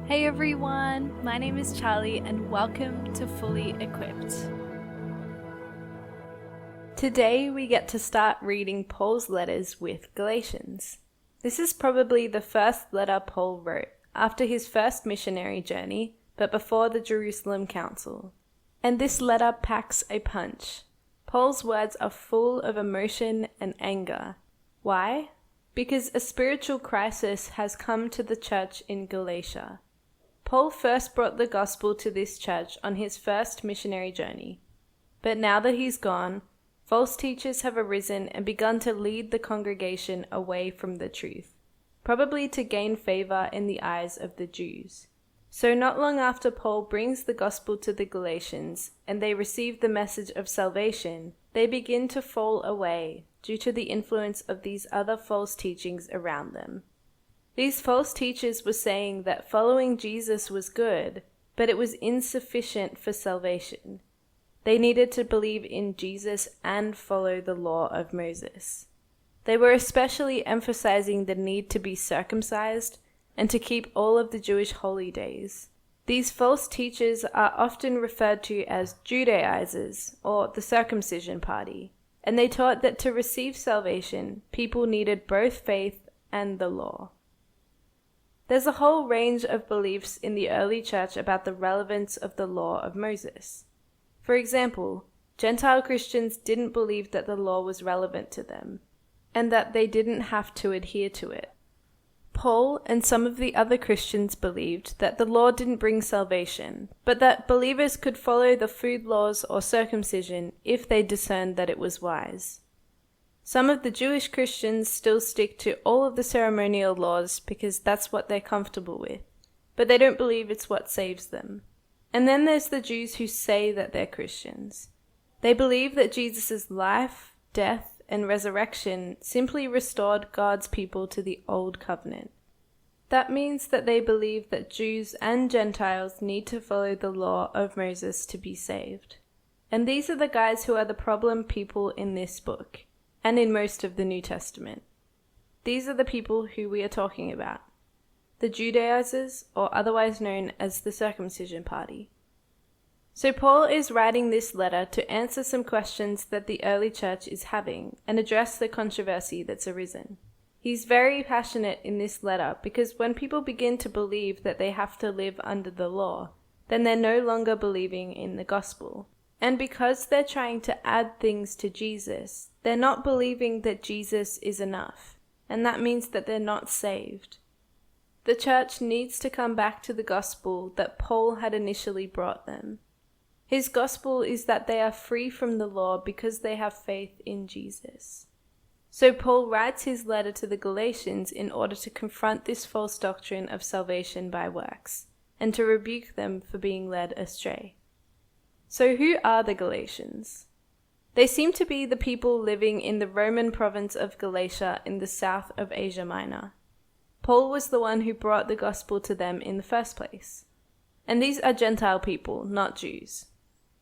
Hey everyone, my name is Charlie and welcome to Fully Equipped. Today we get to start reading Paul's letters with Galatians. This is probably the first letter Paul wrote after his first missionary journey, but before the Jerusalem Council. And this letter packs a punch. Paul's words are full of emotion and anger. Why? Because a spiritual crisis has come to the church in Galatia. Paul first brought the gospel to this church on his first missionary journey. But now that he's gone, false teachers have arisen and begun to lead the congregation away from the truth, probably to gain favor in the eyes of the Jews. So not long after Paul brings the gospel to the Galatians and they receive the message of salvation, they begin to fall away due to the influence of these other false teachings around them. These false teachers were saying that following Jesus was good, but it was insufficient for salvation. They needed to believe in Jesus and follow the law of Moses. They were especially emphasizing the need to be circumcised and to keep all of the Jewish holy days. These false teachers are often referred to as Judaizers, or the circumcision party, and they taught that to receive salvation, people needed both faith and the law. There's a whole range of beliefs in the early church about the relevance of the law of Moses. For example, Gentile Christians didn't believe that the law was relevant to them, and that they didn't have to adhere to it. Paul and some of the other Christians believed that the law didn't bring salvation, but that believers could follow the food laws or circumcision if they discerned that it was wise. Some of the Jewish Christians still stick to all of the ceremonial laws because that's what they're comfortable with, but they don't believe it's what saves them. And then there's the Jews who say that they're Christians. They believe that Jesus' life, death, and resurrection simply restored God's people to the old covenant. That means that they believe that Jews and Gentiles need to follow the law of Moses to be saved. And these are the guys who are the problem people in this book, and in most of the New Testament. These are the people who we are talking about. The Judaizers, or otherwise known as the circumcision party. So Paul is writing this letter to answer some questions that the early church is having and address the controversy that's arisen. He's very passionate in this letter because when people begin to believe that they have to live under the law, then they're no longer believing in the gospel. And because they're trying to add things to Jesus, they're not believing that Jesus is enough, and that means that they're not saved. The church needs to come back to the gospel that Paul had initially brought them. His gospel is that they are free from the law because they have faith in Jesus. So Paul writes his letter to the Galatians in order to confront this false doctrine of salvation by works, and to rebuke them for being led astray. So who are the Galatians? They seem to be the people living in the Roman province of Galatia in the south of Asia Minor. Paul was the one who brought the gospel to them in the first place. And these are Gentile people, not Jews.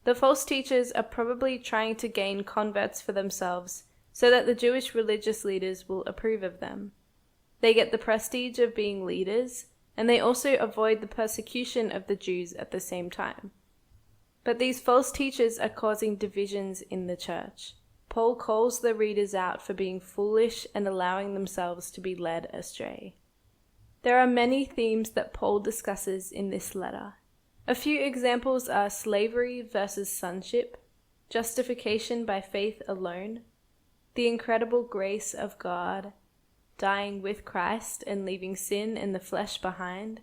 The false teachers are probably trying to gain converts for themselves so that the Jewish religious leaders will approve of them. They get the prestige of being leaders, and they also avoid the persecution of the Jews at the same time. But these false teachers are causing divisions in the church. Paul calls the readers out for being foolish and allowing themselves to be led astray. There are many themes that Paul discusses in this letter. A few examples are slavery versus sonship, justification by faith alone, the incredible grace of God, dying with Christ and leaving sin and the flesh behind,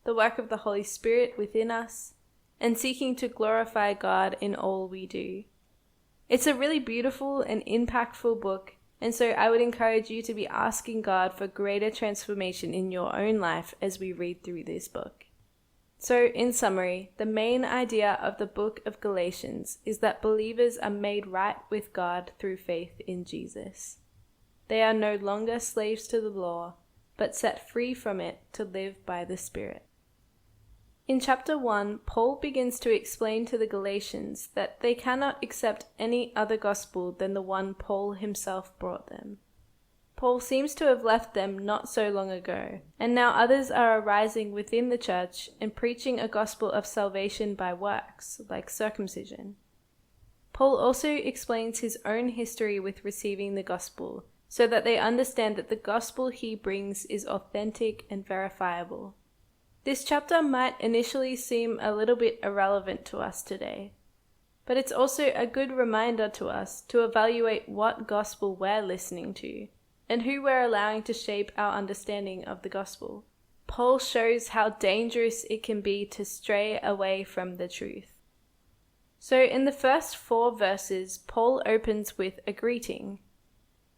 the work of the Holy Spirit within us, and seeking to glorify God in all we do. It's a really beautiful and impactful book, and so I would encourage you to be asking God for greater transformation in your own life as we read through this book. So, in summary, the main idea of the book of Galatians is that believers are made right with God through faith in Jesus. They are no longer slaves to the law, but set free from it to live by the Spirit. In chapter 1, Paul begins to explain to the Galatians that they cannot accept any other gospel than the one Paul himself brought them. Paul seems to have left them not so long ago, and now others are arising within the church and preaching a gospel of salvation by works, like circumcision. Paul also explains his own history with receiving the gospel, so that they understand that the gospel he brings is authentic and verifiable. This chapter might initially seem a little bit irrelevant to us today, but it's also a good reminder to us to evaluate what gospel we're listening to, and who we're allowing to shape our understanding of the gospel. Paul shows how dangerous it can be to stray away from the truth. So in the first 4 verses, Paul opens with a greeting.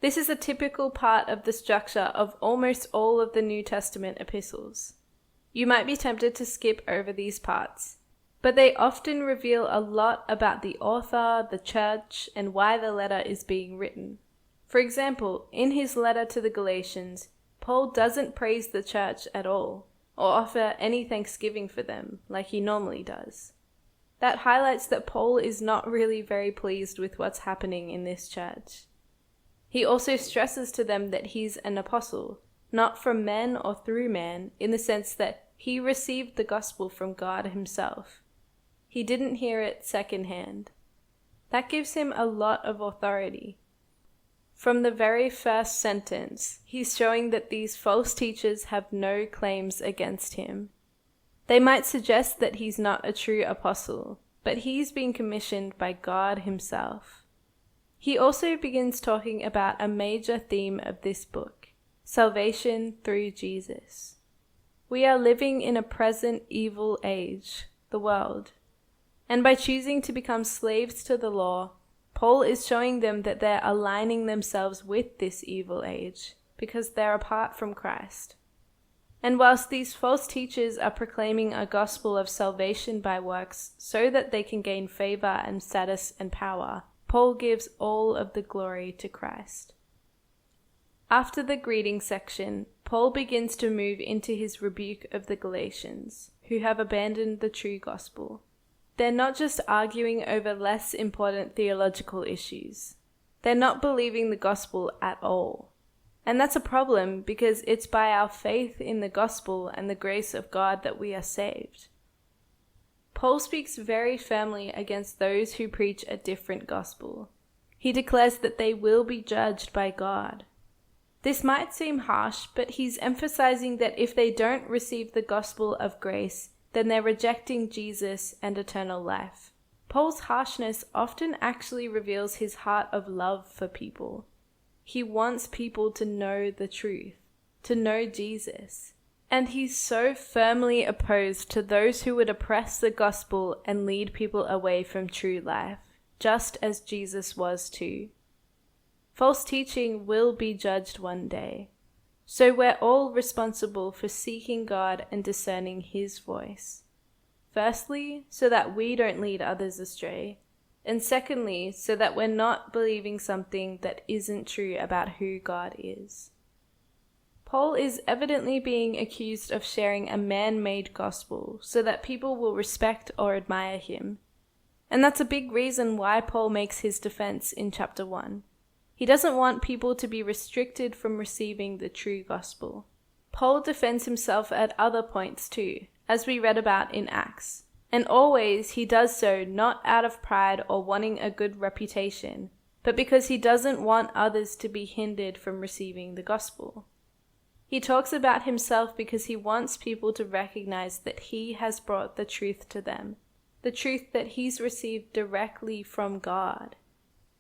This is a typical part of the structure of almost all of the New Testament epistles. You might be tempted to skip over these parts, but they often reveal a lot about the author, the church, and why the letter is being written. For example, in his letter to the Galatians, Paul doesn't praise the church at all, or offer any thanksgiving for them, like he normally does. That highlights that Paul is not really very pleased with what's happening in this church. He also stresses to them that he's an apostle, not from men or through man, in the sense that he received the gospel from God himself. He didn't hear it secondhand. That gives him a lot of authority. From the very first sentence, he's showing that these false teachers have no claims against him. They might suggest that he's not a true apostle, but he's been commissioned by God himself. He also begins talking about a major theme of this book, salvation through Jesus. We are living in a present evil age, the world, and by choosing to become slaves to the law, Paul is showing them that they're aligning themselves with this evil age because they're apart from Christ. And whilst these false teachers are proclaiming a gospel of salvation by works so that they can gain favor and status and power, Paul gives all of the glory to Christ. After the greeting section, Paul begins to move into his rebuke of the Galatians, who have abandoned the true gospel. They're not just arguing over less important theological issues. They're not believing the gospel at all. And that's a problem because it's by our faith in the gospel and the grace of God that we are saved. Paul speaks very firmly against those who preach a different gospel. He declares that they will be judged by God. This might seem harsh, but he's emphasizing that if they don't receive the gospel of grace, then they're rejecting Jesus and eternal life. Paul's harshness often actually reveals his heart of love for people. He wants people to know the truth, to know Jesus. And he's so firmly opposed to those who would oppress the gospel and lead people away from true life, just as Jesus was too. False teaching will be judged one day. So we're all responsible for seeking God and discerning his voice. Firstly, so that we don't lead others astray. And secondly, so that we're not believing something that isn't true about who God is. Paul is evidently being accused of sharing a man-made gospel so that people will respect or admire him. And that's a big reason why Paul makes his defense in chapter 1. He doesn't want people to be restricted from receiving the true gospel. Paul defends himself at other points too, as we read about in Acts. And always he does so not out of pride or wanting a good reputation, but because he doesn't want others to be hindered from receiving the gospel. He talks about himself because he wants people to recognize that he has brought the truth to them, the truth that he's received directly from God.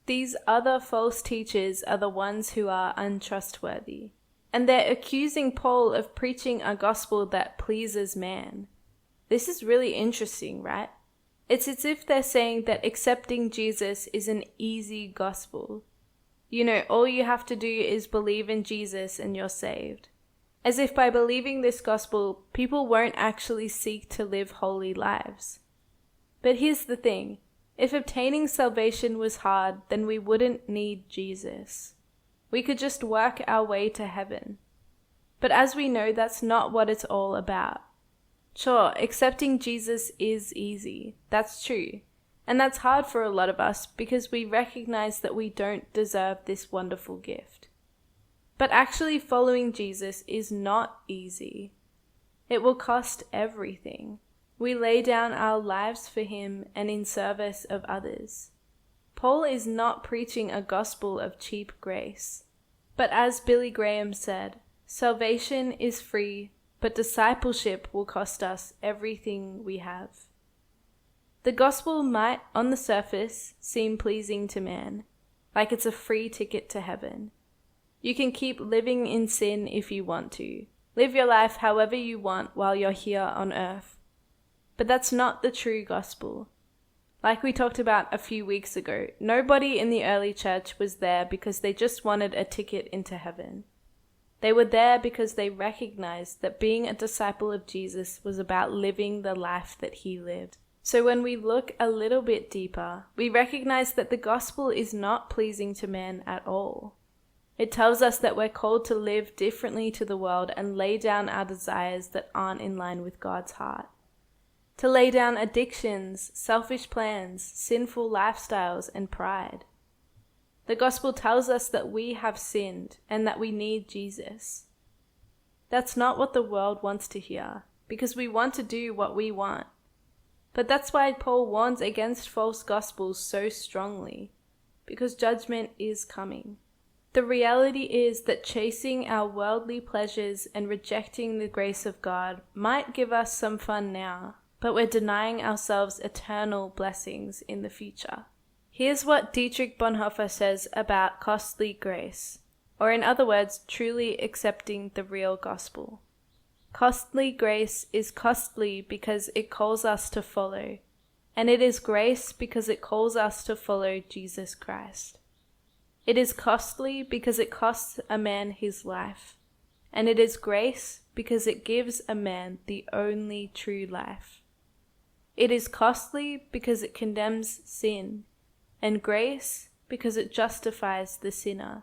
These other false teachers are the ones who are untrustworthy, and they're accusing Paul of preaching a gospel that pleases man. This is really interesting, right? It's as if they're saying that accepting Jesus is an easy gospel. All you have to do is believe in Jesus and you're saved. As if by believing this gospel, people won't actually seek to live holy lives. But here's the thing. If obtaining salvation was hard, then we wouldn't need Jesus. We could just work our way to heaven. But as we know, that's not what it's all about. Sure, accepting Jesus is easy. That's true. And that's hard for a lot of us because we recognize that we don't deserve this wonderful gift. But actually following Jesus is not easy. It will cost everything. We lay down our lives for him and in service of others. Paul is not preaching a gospel of cheap grace. But as Billy Graham said, salvation is free, but discipleship will cost us everything we have. The gospel might, on the surface, seem pleasing to man, like it's a free ticket to heaven. You can keep living in sin if you want to. Live your life however you want while you're here on earth. But that's not the true gospel. Like we talked about a few weeks ago, nobody in the early church was there because they just wanted a ticket into heaven. They were there because they recognized that being a disciple of Jesus was about living the life that he lived. So when we look a little bit deeper, we recognize that the gospel is not pleasing to man at all. It tells us that we're called to live differently to the world and lay down our desires that aren't in line with God's heart. To lay down addictions, selfish plans, sinful lifestyles, and pride. The gospel tells us that we have sinned and that we need Jesus. That's not what the world wants to hear, because we want to do what we want. But that's why Paul warns against false gospels so strongly, because judgment is coming. The reality is that chasing our worldly pleasures and rejecting the grace of God might give us some fun now, but we're denying ourselves eternal blessings in the future. Here's what Dietrich Bonhoeffer says about costly grace, or in other words, truly accepting the real gospel. Costly grace is costly because it calls us to follow, and it is grace because it calls us to follow Jesus Christ. It is costly because it costs a man his life, and it is grace because it gives a man the only true life. It is costly because it condemns sin, and grace because it justifies the sinner.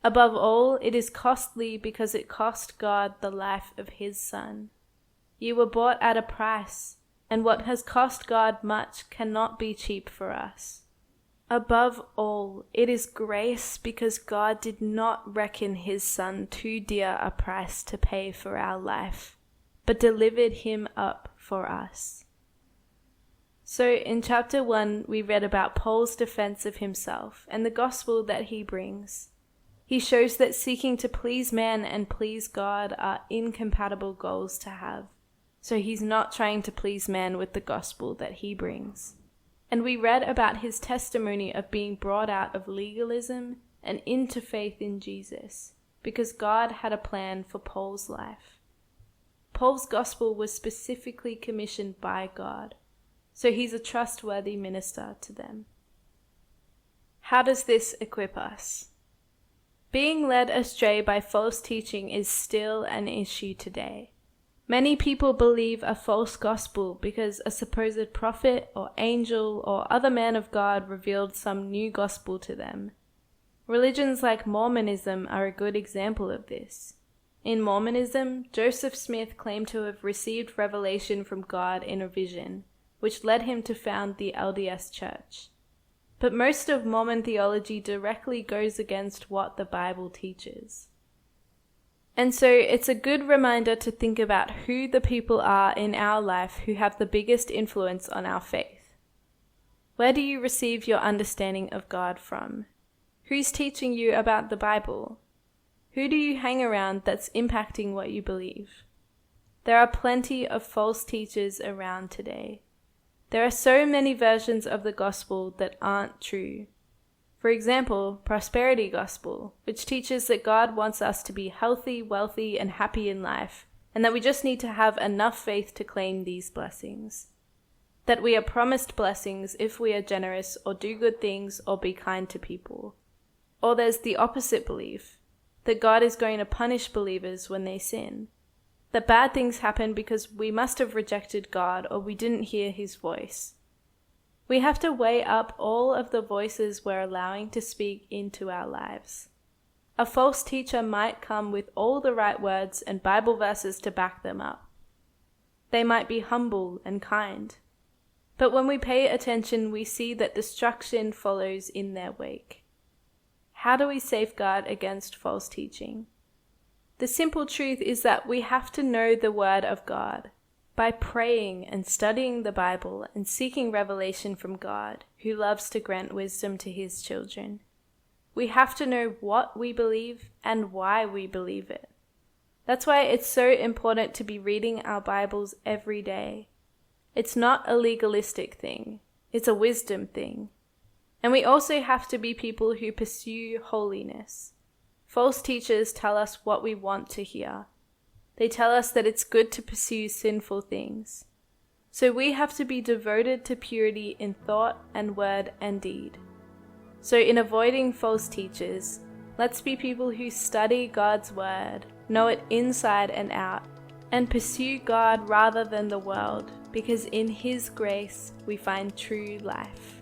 Above all, it is costly because it cost God the life of his Son. You were bought at a price, and what has cost God much cannot be cheap for us. Above all, it is grace because God did not reckon his Son too dear a price to pay for our life, but delivered him up for us. So in chapter 1, we read about Paul's defense of himself and the gospel that he brings. He shows that seeking to please man and please God are incompatible goals to have. So he's not trying to please man with the gospel that he brings. And we read about his testimony of being brought out of legalism and into faith in Jesus, because God had a plan for Paul's life. Paul's gospel was specifically commissioned by God, so he's a trustworthy minister to them. How does this equip us? Being led astray by false teaching is still an issue today. Many people believe a false gospel because a supposed prophet or angel or other man of God revealed some new gospel to them. Religions like Mormonism are a good example of this. In Mormonism, Joseph Smith claimed to have received revelation from God in a vision, which led him to found the LDS Church. But most of Mormon theology directly goes against what the Bible teaches. And so it's a good reminder to think about who the people are in our life who have the biggest influence on our faith. Where do you receive your understanding of God from? Who's teaching you about the Bible? Who do you hang around that's impacting what you believe? There are plenty of false teachers around today. There are so many versions of the gospel that aren't true. For example, prosperity gospel, which teaches that God wants us to be healthy, wealthy, and happy in life, and that we just need to have enough faith to claim these blessings. That we are promised blessings if we are generous or do good things or be kind to people. Or there's the opposite belief, that God is going to punish believers when they sin. That bad things happen because we must have rejected God or we didn't hear his voice. We have to weigh up all of the voices we're allowing to speak into our lives. A false teacher might come with all the right words and Bible verses to back them up. They might be humble and kind. But when we pay attention, we see that destruction follows in their wake. how do we safeguard against false teaching? The simple truth is that we have to know the Word of God. By praying and studying the Bible and seeking revelation from God, who loves to grant wisdom to his children, we have to know what we believe and why we believe it. That's why it's so important to be reading our Bibles every day. It's not a legalistic thing, it's a wisdom thing. And we also have to be people who pursue holiness. False teachers tell us what we want to hear. They tell us that it's good to pursue sinful things. So we have to be devoted to purity in thought and word and deed. So in avoiding false teachers, let's be people who study God's word, know it inside and out, and pursue God rather than the world, because in His grace we find true life.